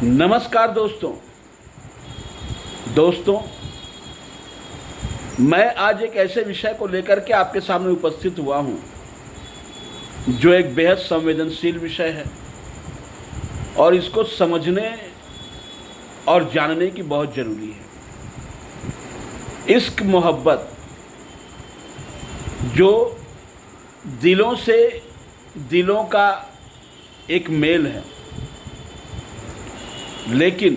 नमस्कार दोस्तों, मैं आज एक ऐसे विषय को लेकर के आपके सामने उपस्थित हुआ हूं जो एक बेहद संवेदनशील विषय है और इसको समझने और जानने की बहुत ज़रूरी है। इश्क मोहब्बत जो दिलों से दिलों का एक मेल है, लेकिन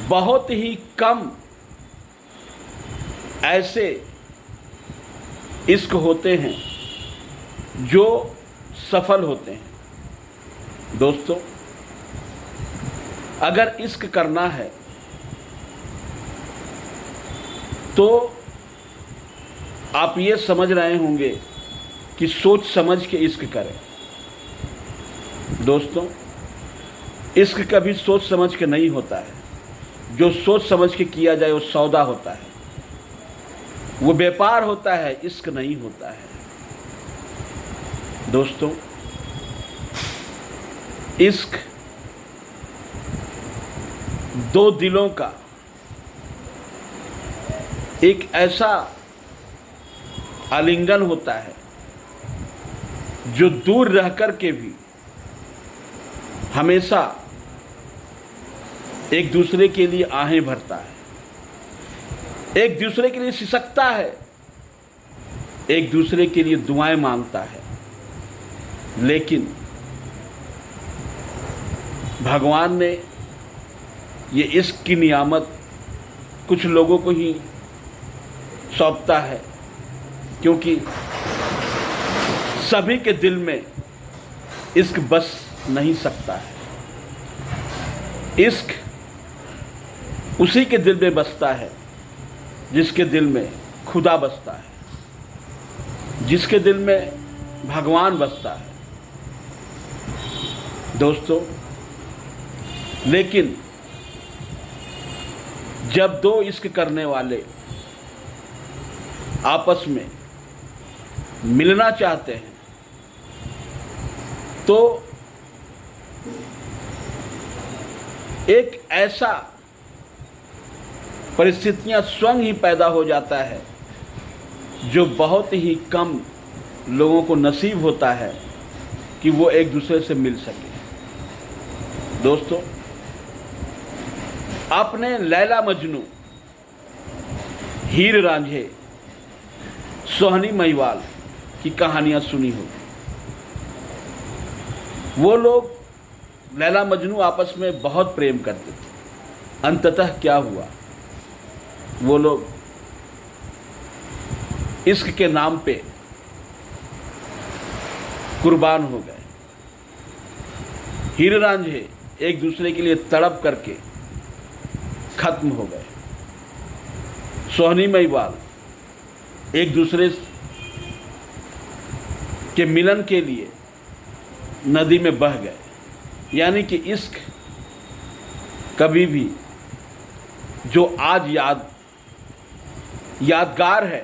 बहुत ही कम ऐसे इश्क होते हैं जो सफल होते हैं। दोस्तों, अगर इश्क करना है तो आप ये समझ रहे होंगे कि सोच समझ के इश्क करें। दोस्तों, इश्क कभी सोच समझ के नहीं होता है। जो सोच समझ के किया जाए वो सौदा होता है, वो व्यापार होता है, इश्क नहीं होता है। दोस्तों, इश्क दो दिलों का एक ऐसा आलिंगन होता है जो दूर रह कर के भी हमेशा एक दूसरे के लिए आहें भरता है, एक दूसरे के लिए सिसकता है, एक दूसरे के लिए दुआएं मांगता है। लेकिन भगवान ने ये इश्क की नियामत कुछ लोगों को ही सौंपता है, क्योंकि सभी के दिल में इश्क बस नहीं सकता है। इश्क उसी के दिल में बसता है जिसके दिल में खुदा बसता है, जिसके दिल में भगवान बसता है। दोस्तों, लेकिन जब दो इश्क करने वाले आपस में मिलना चाहते हैं तो एक ऐसा परिस्थितियां स्वयं ही पैदा हो जाता है जो बहुत ही कम लोगों को नसीब होता है कि वो एक दूसरे से मिल सके। दोस्तों, आपने लैला मजनू, हीर रांझे, सोहनी महिवाल की कहानियां सुनी होगी। वो लोग लैला मजनू आपस में बहुत प्रेम करते थे। अंततः क्या हुआ? वो लोग इश्क के नाम पे कुर्बान हो गए। हीर रांझे एक दूसरे के लिए तड़प करके खत्म हो गए। सोहनी महिवाल एक दूसरे के मिलन के लिए नदी में बह गए। यानी कि इश्क कभी भी जो आज यादगार है,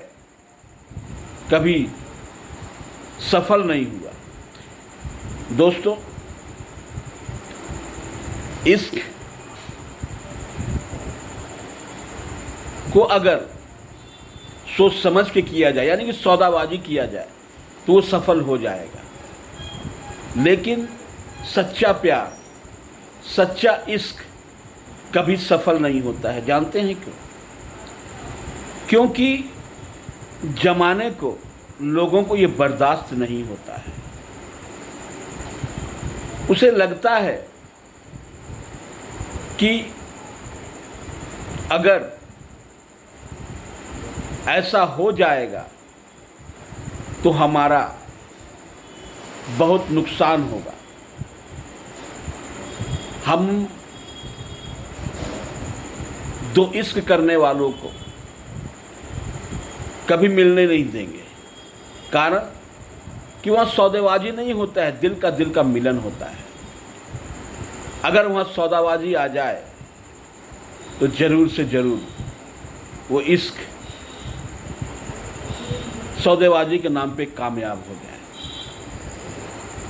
कभी सफल नहीं हुआ। दोस्तों, इश्क को अगर सोच समझ के किया जाए, यानी कि सौदाबाजी किया जाए, तो वो सफल हो जाएगा। लेकिन सच्चा प्यार, सच्चा इश्क कभी सफल नहीं होता है। जानते हैं क्यों? क्योंकि जमाने को, लोगों को ये बर्दाश्त नहीं होता है। उसे लगता है कि अगर ऐसा हो जाएगा तो हमारा बहुत नुकसान होगा, हम दो इश्क करने वालों को कभी मिलने नहीं देंगे। कारण कि वहाँ सौदेबाजी नहीं होता है, दिल का मिलन होता है। अगर वहाँ सौदाबाजी आ जाए तो ज़रूर से ज़रूर वो इश्क सौदेबाजी के नाम पे कामयाब हो जाए।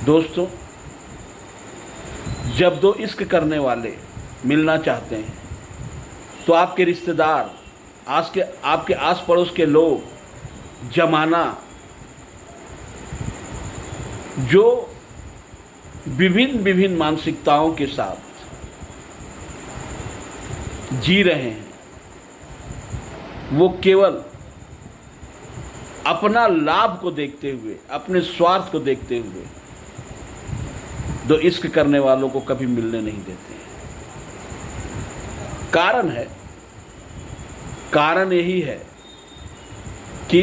दोस्तों, जब दो इश्क करने वाले मिलना चाहते हैं तो आपके रिश्तेदार, आपके आस पड़ोस के लोग, जमाना, जो विभिन्न विभिन्न मानसिकताओं के साथ जी रहे हैं, वो केवल अपना लाभ को देखते हुए, अपने स्वार्थ को देखते हुए दो इश्क करने वालों को कभी मिलने नहीं देते हैं। कारण यही है कि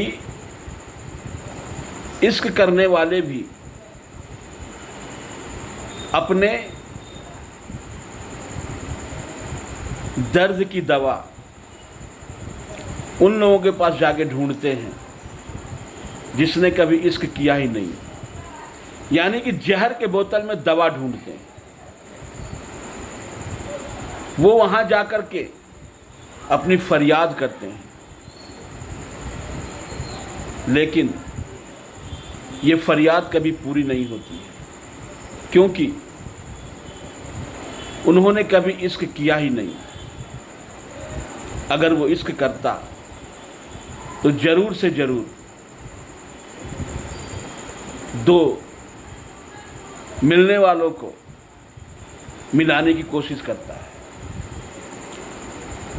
इश्क करने वाले भी अपने दर्द की दवा उन लोगों के पास जाके ढूंढते हैं जिसने कभी इश्क किया ही नहीं, यानी कि जहर के बोतल में दवा ढूंढते हैं। वो वहां जाकर के अपनी फरियाद करते हैं, लेकिन ये फरियाद कभी पूरी नहीं होती है, क्योंकि उन्होंने कभी इश्क किया ही नहीं। अगर वो इश्क करता तो जरूर से जरूर दो मिलने वालों को मिलाने की कोशिश करता है।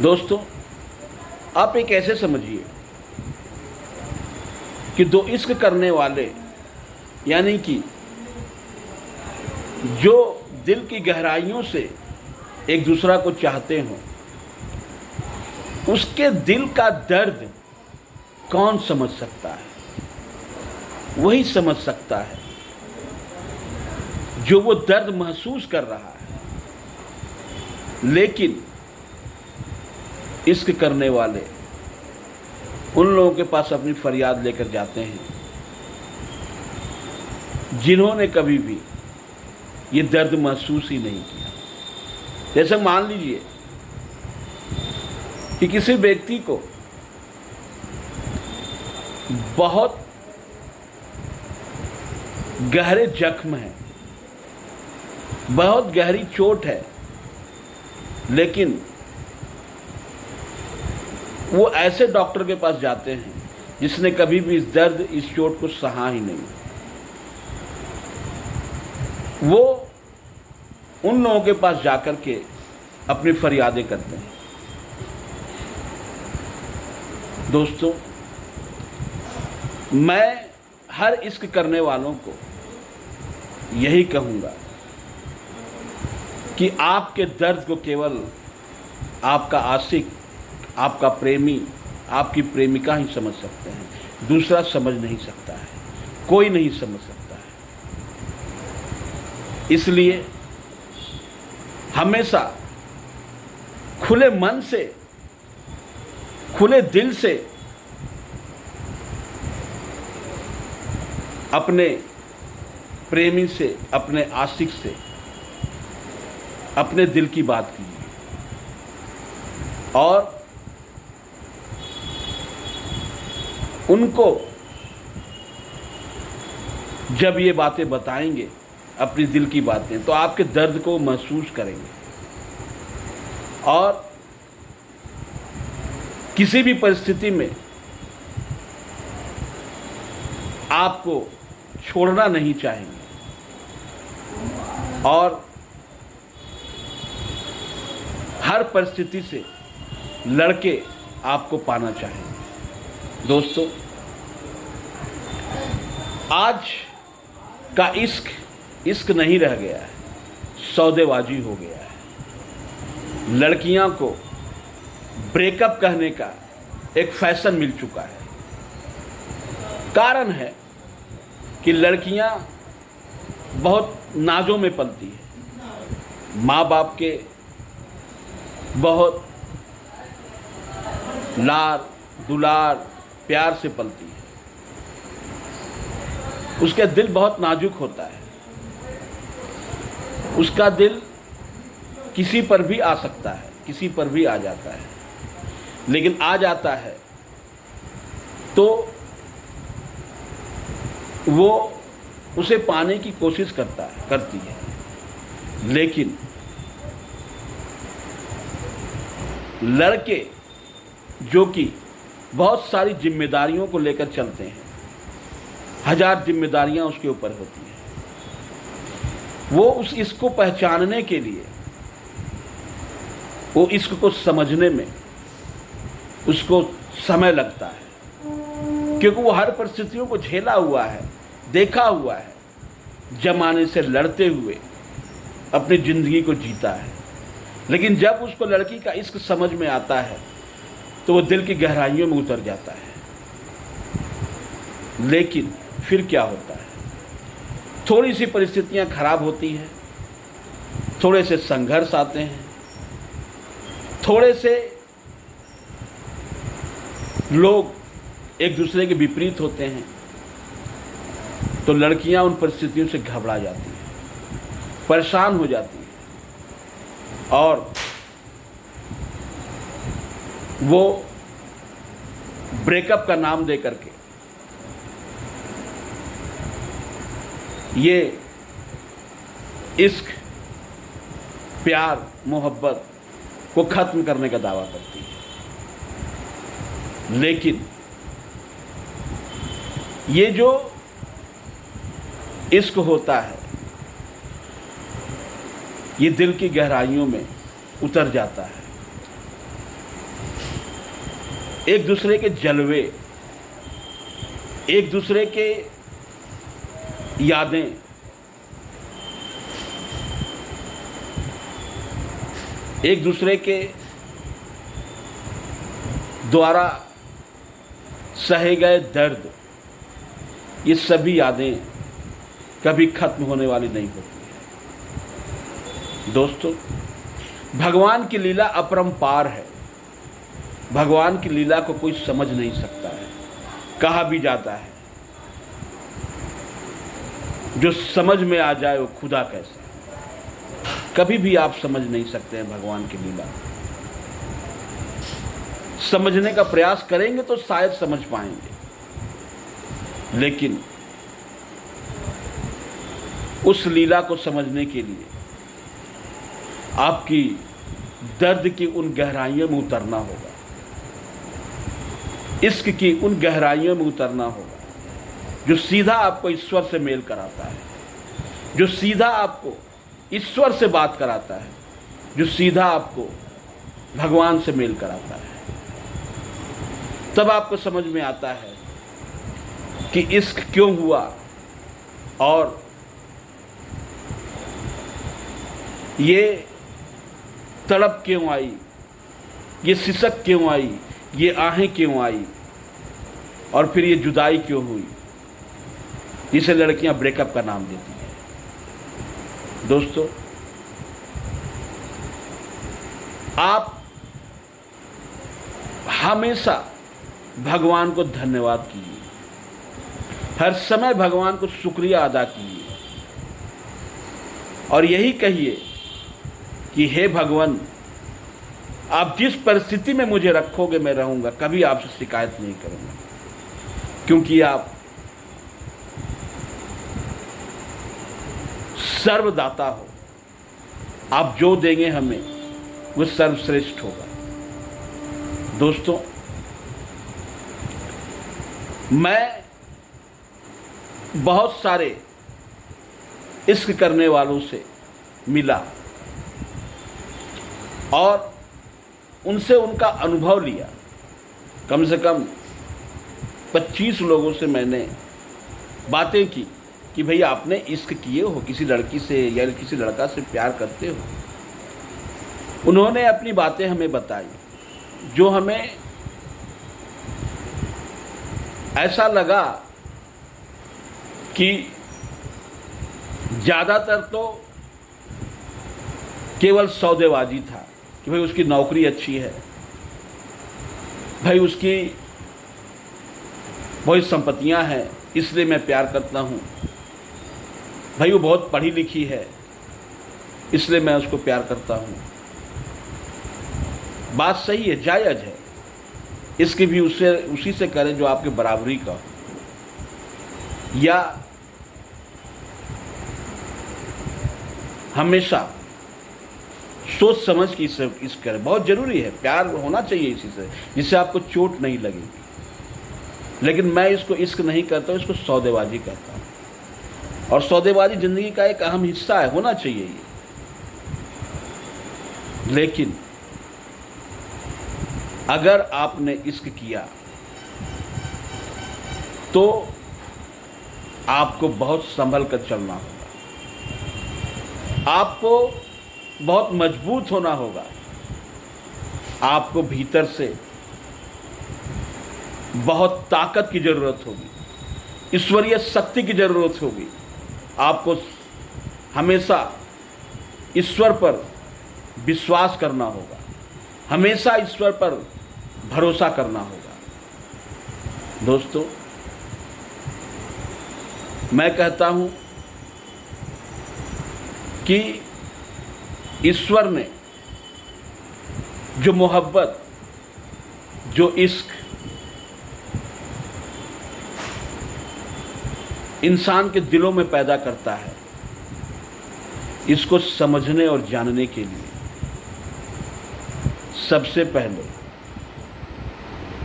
दोस्तों, आप एक ऐसे समझिए कि दो इश्क करने वाले, यानी कि जो दिल की गहराइयों से एक दूसरा को चाहते हो, उसके दिल का दर्द कौन समझ सकता है? वही समझ सकता है जो वो दर्द महसूस कर रहा है। लेकिन इश्क करने वाले उन लोगों के पास अपनी फरियाद लेकर जाते हैं जिन्होंने कभी भी ये दर्द महसूस ही नहीं किया। जैसे मान लीजिए कि किसी व्यक्ति को बहुत गहरे जख्म है, बहुत गहरी चोट है, लेकिन वो ऐसे डॉक्टर के पास जाते हैं जिसने कभी भी इस दर्द, इस चोट को सहा ही नहीं। वो उन लोगों के पास जाकर के अपनी फरियादें करते हैं। दोस्तों, मैं हर इश्क करने वालों को यही कहूँगा कि आपके दर्द को केवल आपका आशिक, आपका प्रेमी, आपकी प्रेमिका ही समझ सकते हैं। दूसरा समझ नहीं सकता है, कोई नहीं समझ सकता है। इसलिए हमेशा खुले मन से, खुले दिल से अपने प्रेमी से, अपने आशिक से अपने दिल की बात कीजिए, और उनको जब ये बातें बताएंगे, अपनी दिल की बातें, तो आपके दर्द को महसूस करेंगे और किसी भी परिस्थिति में आपको छोड़ना नहीं चाहेंगे और हर परिस्थिति से लड़के आपको पाना चाहेंगे। दोस्तों, आज का इश्क नहीं रह गया है, सौदेबाजी हो गया है। लड़कियां को ब्रेकअप कहने का एक फैशन मिल चुका है। कारण है कि लड़कियां बहुत नाजों में पलती है, माँ बाप के बहुत लाड दुलार प्यार से पलती है। उसका दिल बहुत नाजुक होता है, उसका दिल किसी पर भी आ सकता है, किसी पर भी आ जाता है, लेकिन आ जाता है तो वो उसे पाने की कोशिश करती है। लेकिन लड़के जो कि बहुत सारी जिम्मेदारियों को लेकर चलते हैं, 1000 जिम्मेदारियां उसके ऊपर होती हैं, वो उस इश्क को पहचानने के लिए, वो इश्क को समझने में उसको समय लगता है, क्योंकि वो हर परिस्थितियों को झेला हुआ है, देखा हुआ है, जमाने से लड़ते हुए अपनी ज़िंदगी को जीता है। लेकिन जब उसको लड़की का इश्क समझ में आता है तो वो दिल की गहराइयों में उतर जाता है। लेकिन फिर क्या होता है, थोड़ी सी परिस्थितियां खराब होती हैं, थोड़े से संघर्ष आते हैं, थोड़े से लोग एक दूसरे के विपरीत होते हैं, तो लड़कियां उन परिस्थितियों से घबरा जाती हैं, परेशान हो जाती हैं और वो ब्रेकअप का नाम दे करके ये इश्क, प्यार, मोहब्बत को ख़त्म करने का दावा करती है। लेकिन ये जो इश्क होता है ये दिल की गहराइयों में उतर जाता है। एक दूसरे के जलवे, एक दूसरे के यादें, एक दूसरे के द्वारा सहे गए दर्द, ये सभी यादें कभी खत्म होने वाली नहीं होती है। दोस्तों, भगवान की लीला अपरंपार है। भगवान की लीला को कोई समझ नहीं सकता है। कहा भी जाता है जो समझ में आ जाए वो खुदा कैसा। कभी भी आप समझ नहीं सकते हैं भगवान की लीला। समझने का प्रयास करेंगे तो शायद समझ पाएंगे, लेकिन उस लीला को समझने के लिए आपकी दर्द की उन गहराइयों में उतरना होगा, इश्क की उन गहराइयों में उतरना होगा जो सीधा आपको ईश्वर से मेल कराता है, जो सीधा आपको ईश्वर से बात कराता है, जो सीधा आपको भगवान से मेल कराता है। तब आपको समझ में आता है कि इश्क क्यों हुआ और ये तड़प क्यों आई, ये सिसक क्यों आई, ये आहें क्यों आई और फिर ये जुदाई क्यों हुई, जिसे लड़कियां ब्रेकअप का नाम देती हैं। दोस्तों, आप हमेशा भगवान को धन्यवाद कीजिए, हर समय भगवान को शुक्रिया अदा कीजिए और यही कहिए कि हे भगवान, आप जिस परिस्थिति में मुझे रखोगे मैं रहूंगा, कभी आपसे शिकायत नहीं करूंगा, क्योंकि आप सर्वदाता हो। आप जो देंगे हमें वो सर्वश्रेष्ठ होगा। दोस्तों, मैं बहुत सारे इश्क करने वालों से मिला और उनसे उनका अनुभव लिया। कम से कम 25 लोगों से मैंने बातें की कि भाई आपने इश्क किए हो, किसी लड़की से या किसी लड़का से प्यार करते हो। उन्होंने अपनी बातें हमें बताई जो हमें ऐसा लगा कि ज़्यादातर तो केवल सौदेबाजी था कि भाई उसकी नौकरी अच्छी है, भाई उसकी बहुत संपत्तियां हैं इसलिए मैं प्यार करता हूँ, भाई वो बहुत पढ़ी लिखी है इसलिए मैं उसको प्यार करता हूँ। बात सही है, जायज़ है, इसकी भी उसी से करें जो आपके बराबरी का हो, या हमेशा सोच समझ के इश्क करें। बहुत ज़रूरी है, प्यार होना चाहिए इसी से, जिससे आपको चोट नहीं लगेगी। लेकिन मैं इसको इश्क नहीं करता हूँ, इसको सौदेबाजी कहता हूँ। और सौदेबाजी ज़िंदगी का एक अहम हिस्सा है, होना चाहिए ये। लेकिन अगर आपने इश्क किया तो आपको बहुत संभल कर चलना होगा, आपको बहुत मजबूत होना होगा, आपको भीतर से बहुत ताकत की ज़रूरत होगी, ईश्वरीय शक्ति की ज़रूरत होगी। आपको हमेशा ईश्वर पर विश्वास करना होगा, हमेशा ईश्वर पर भरोसा करना होगा। दोस्तों, मैं कहता हूं कि ईश्वर ने जो मोहब्बत, जो इश्क इंसान के दिलों में पैदा करता है, इसको समझने और जानने के लिए सबसे पहले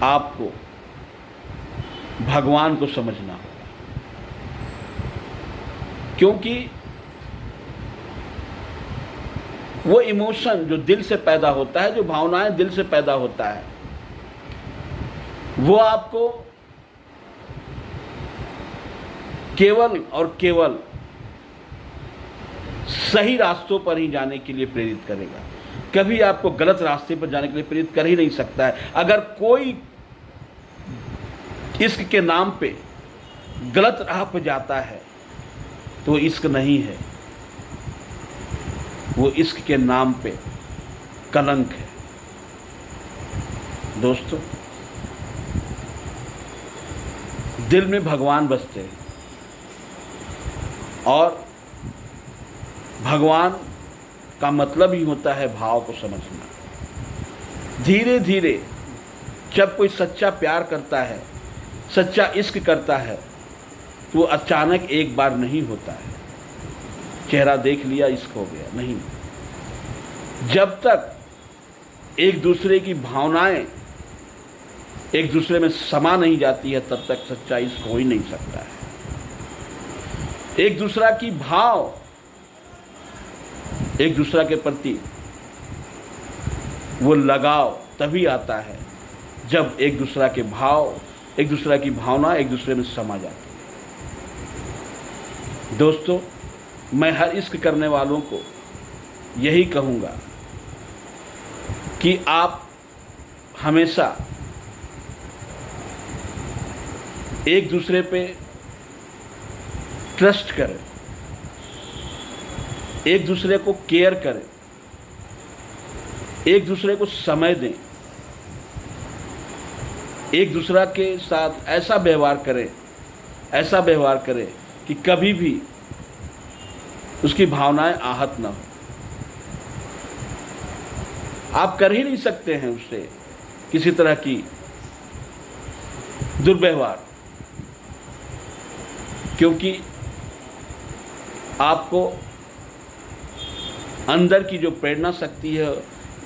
आपको भगवान को समझना होगा। क्योंकि वो इमोशन जो दिल से पैदा होता है, जो भावनाएं दिल से पैदा होता है, वो आपको केवल और केवल सही रास्तों पर ही जाने के लिए प्रेरित करेगा। कभी आपको गलत रास्ते पर जाने के लिए प्रेरित कर ही नहीं सकता है। अगर कोई इश्क के नाम पे गलत राह पर जाता है तो इश्क नहीं है, वो इश्क के नाम पे कलंक है। दोस्तों, दिल में भगवान बसते हैं और भगवान का मतलब ही होता है भाव को समझना। धीरे धीरे जब कोई सच्चा प्यार करता है, सच्चा इश्क करता है, तो वो अचानक एक बार नहीं होता है, चेहरा देख लिया इश्क हो गया, नहीं। जब तक एक दूसरे की भावनाएं एक दूसरे में समा नहीं जाती है, तब तक सच्चा इश्क हो ही नहीं सकता है। एक दूसरा की भाव, एक दूसरा के प्रति वो लगाव तभी आता है जब एक दूसरा के भाव, एक दूसरा की भावना एक दूसरे में समा जाती है। दोस्तों, मैं हर इश्क करने वालों को यही कहूँगा कि आप हमेशा एक दूसरे पे ट्रस्ट करें, एक दूसरे को केयर करें, एक दूसरे को समय दें, एक दूसरा के साथ ऐसा व्यवहार करें कि कभी भी उसकी भावनाएं आहत ना हो। आप कर ही नहीं सकते हैं उससे किसी तरह की दुर्व्यवहार, क्योंकि आपको अंदर की जो प्रेरणा शक्ति है,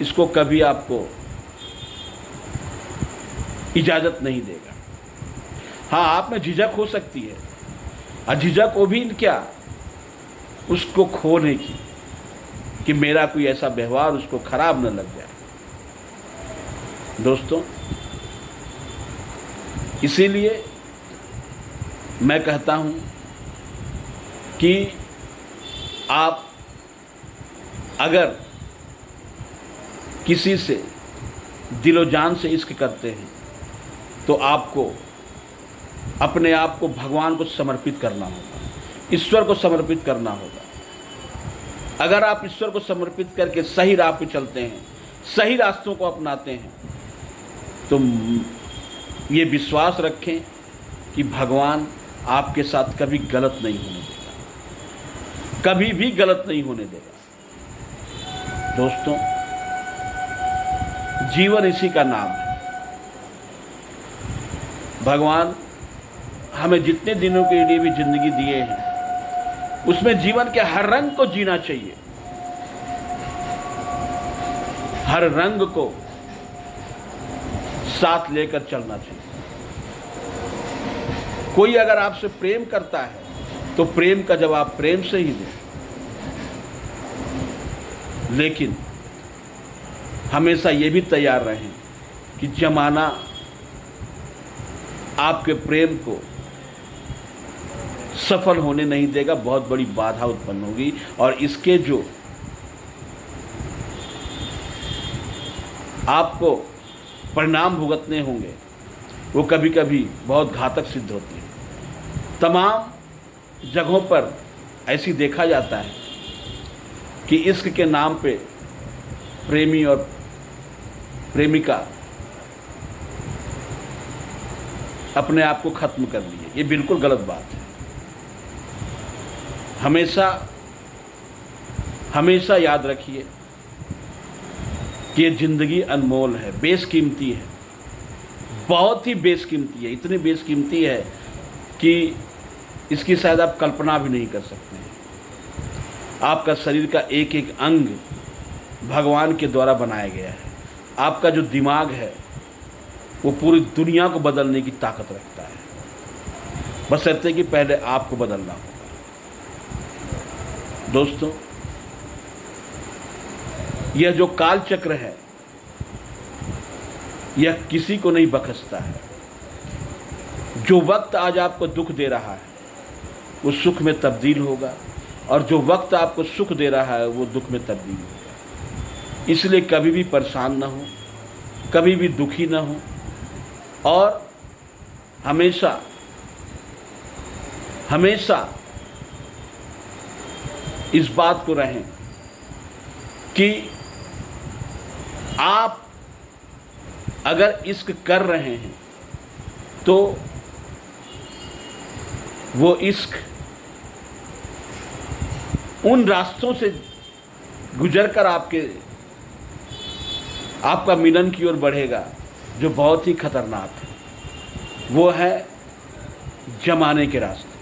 इसको कभी आपको इजाज़त नहीं देगा। हाँ, आप में झिझक हो सकती है, और झिझक वो भी क्या, उसको खोने की, कि मेरा कोई ऐसा व्यवहार उसको खराब न लग जाए। दोस्तों, इसीलिए मैं कहता हूँ कि आप अगर किसी से दिलो जान से इश्क करते हैं तो आपको अपने आप को भगवान को समर्पित करना होगा, ईश्वर को समर्पित करना होगा। अगर आप ईश्वर को समर्पित करके सही राह पे चलते हैं, सही रास्तों को अपनाते हैं, तो ये विश्वास रखें कि भगवान आपके साथ कभी गलत नहीं होने देगा, कभी भी गलत नहीं होने देगा। दोस्तों, जीवन इसी का नाम है। भगवान हमें जितने दिनों के लिए भी जिंदगी दिए हैं, उसमें जीवन के हर रंग को जीना चाहिए। हर रंग को साथ लेकर चलना चाहिए। कोई अगर आपसे प्रेम करता है तो प्रेम का जवाब प्रेम से ही दें, लेकिन हमेशा ये भी तैयार रहें कि जमाना आपके प्रेम को सफल होने नहीं देगा, बहुत बड़ी बाधा उत्पन्न होगी और इसके जो आपको परिणाम भुगतने होंगे वो कभी कभी बहुत घातक सिद्ध होते हैं। तमाम जगहों पर ऐसी देखा जाता है कि इश्क के नाम पे प्रेमी और प्रेमिका अपने आप को खत्म कर लिए। ये बिल्कुल गलत बात है। हमेशा याद रखिए कि ये ज़िंदगी अनमोल है, बेशकीमती है, बहुत ही बेशकीमती है। इतनी बेशकीमती है कि इसकी शायद आप कल्पना भी नहीं कर सकते हैं। आपका शरीर का एक एक अंग भगवान के द्वारा बनाया गया है। आपका जो दिमाग है वो पूरी दुनिया को बदलने की ताकत रखता है, बशर्ते कि पहले आपको बदलना होगा। दोस्तों, यह जो काल चक्र है यह किसी को नहीं बख्शता है। जो वक्त आज आपको दुख दे रहा है वो सुख में तब्दील होगा और जो वक्त आपको सुख दे रहा है वो दुख में तब्दील होगा। इसलिए कभी भी परेशान ना हो, कभी भी दुखी ना हो और हमेशा इस बात को रहें कि आप अगर इश्क कर रहे हैं तो वो इश्क उन रास्तों से गुजरकर आपका मिलन की ओर बढ़ेगा जो बहुत ही खतरनाक है। वो है जमाने के रास्ते,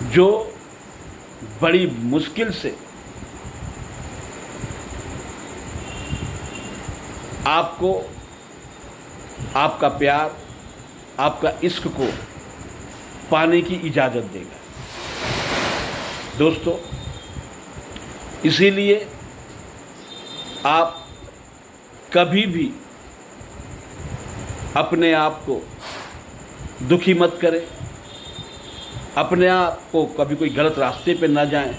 जो बड़ी मुश्किल से आपको आपका प्यार, आपका इश्क को पाने की इजाज़त देगा। दोस्तों, इसीलिए आप कभी भी अपने आप को दुखी मत करें, अपने आप को कभी कोई गलत रास्ते पे ना जाएं,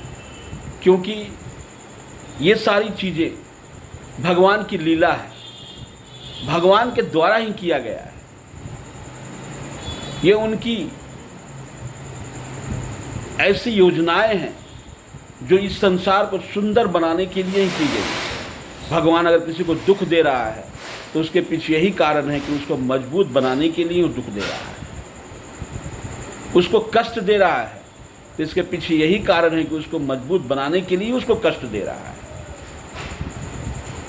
क्योंकि ये सारी चीज़ें भगवान की लीला है, भगवान के द्वारा ही किया गया है। ये उनकी ऐसी योजनाएं हैं जो इस संसार को सुंदर बनाने के लिए ही की गई। भगवान अगर किसी को दुख दे रहा है तो उसके पीछे यही कारण है कि उसको मजबूत बनाने के लिए वो दुख दे रहा है। उसको कष्ट दे रहा है तो इसके पीछे यही कारण है कि उसको मजबूत बनाने के लिए उसको कष्ट दे रहा है।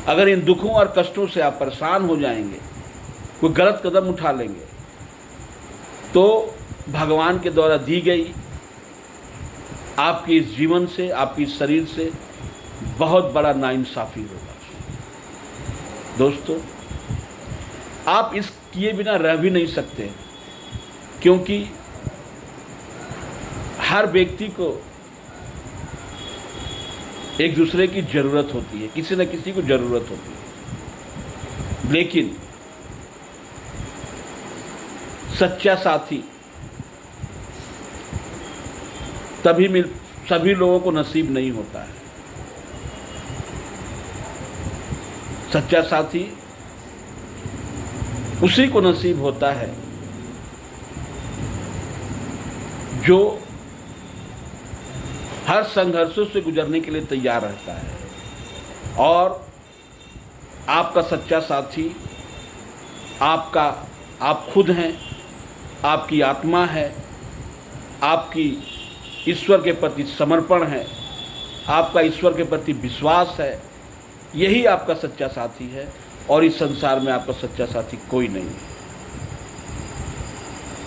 अगर इन दुखों और कष्टों से आप परेशान हो जाएंगे, कोई गलत कदम उठा लेंगे, तो भगवान के द्वारा दी गई आपके इस जीवन से, आपके इस शरीर से बहुत बड़ा नाइंसाफ़ी होगा। दोस्तों, आप इस किए बिना रह भी नहीं सकते, क्योंकि हर व्यक्ति को एक दूसरे की ज़रूरत होती है, किसी न किसी को ज़रूरत होती है, लेकिन सच्चा साथी सभी लोगों को नसीब नहीं होता है। सच्चा साथी उसी को नसीब होता है जो हर संघर्षों से गुजरने के लिए तैयार रहता है। और आपका सच्चा साथी आप खुद हैं, आपकी आत्मा है, आपकी ईश्वर के प्रति समर्पण है, आपका ईश्वर के प्रति विश्वास है। यही आपका सच्चा साथी है और इस संसार में आपका सच्चा साथी कोई नहीं है।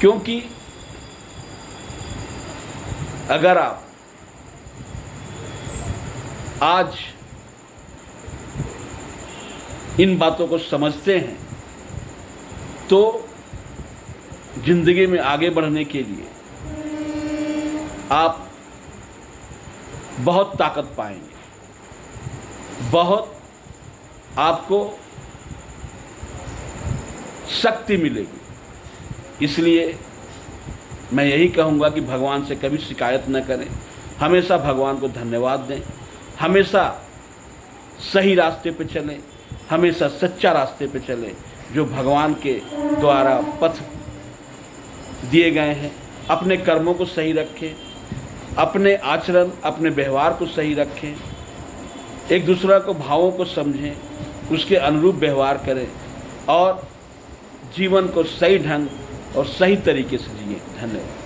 क्योंकि अगर आप आज इन बातों को समझते हैं तो जिंदगी में आगे बढ़ने के लिए आप बहुत ताकत पाएंगे, बहुत आपको शक्ति मिलेगी। इसलिए मैं यही कहूँगा कि भगवान से कभी शिकायत न करें, हमेशा भगवान को धन्यवाद दें, हमेशा सही रास्ते पे चलें, हमेशा सच्चा रास्ते पे चलें जो भगवान के द्वारा पथ दिए गए हैं। अपने कर्मों को सही रखें, अपने आचरण, अपने व्यवहार को सही रखें, एक दूसरे को भावों को समझें, उसके अनुरूप व्यवहार करें और जीवन को सही ढंग और सही तरीके से जिए। धन्यवाद।